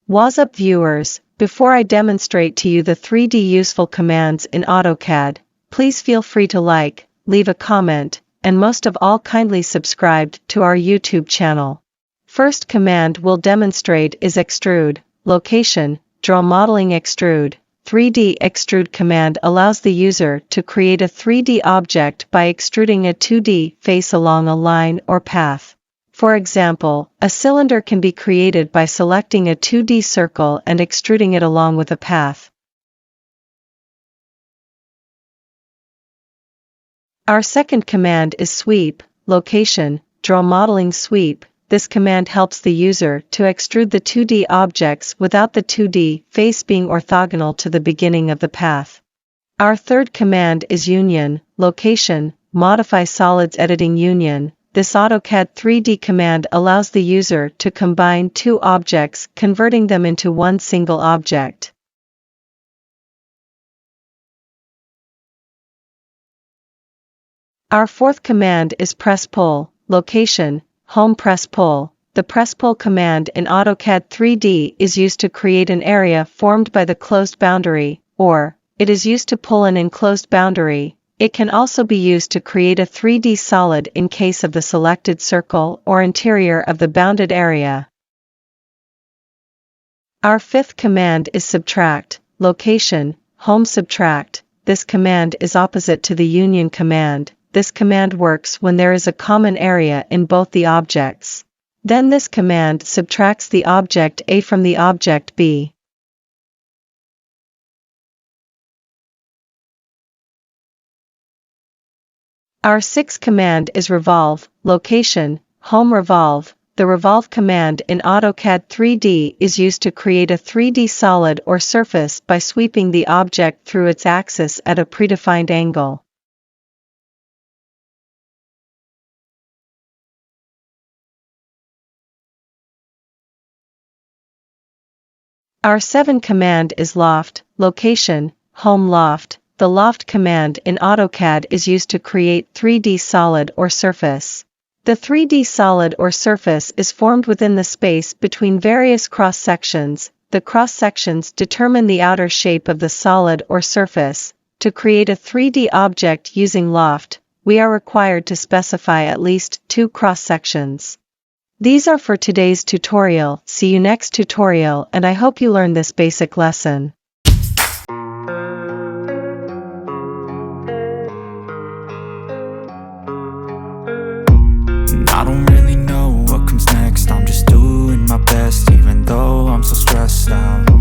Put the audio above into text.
What's up viewers, before I demonstrate to you the 3D useful commands in AutoCAD, please feel free to like, leave a comment, and most of all kindly subscribe to our YouTube channel. First command we'll demonstrate is Extrude, location, draw modeling Extrude. 3D Extrude command allows the user to create a 3D object by extruding a 2D face along a line or path. For example, a cylinder can be created by selecting a 2D circle and extruding it along with a path. Our second command is Sweep, location, draw modeling Sweep. This command helps the user to extrude the 2D objects without the 2D face being orthogonal to the beginning of the path. Our third command is Union, location, modify solids editing Union. This AutoCAD 3D command allows the user to combine two objects, converting them into one single object. Our fourth command is Press Pull, location, home press pull. The press pull command in AutoCAD 3D is used to create an area formed by the closed boundary, or, it is used to pull an enclosed boundary. It can also be used to create a 3D solid in case of the selected circle or interior of the bounded area. Our fifth command is Subtract, location, home subtract. This command is opposite to the Union command. This command works when there is a common area in both the objects. Then this command subtracts the object A from the object B. Our sixth command is Revolve, location, home revolve. The revolve command in AutoCAD 3D is used to create a 3D solid or surface by sweeping the object through its axis at a predefined angle. Our seventh command is Loft, location, home loft. The Loft command in AutoCAD is used to create 3D solid or surface. The 3D solid or surface is formed within the space between various cross-sections. The cross-sections determine the outer shape of the solid or surface. To create a 3D object using Loft, we are required to specify at least 2 cross-sections. These are for today's tutorial. See you next tutorial, and I hope you learned this basic lesson. I don't really know what comes next. I'm just doing my best, even though I'm so stressed out.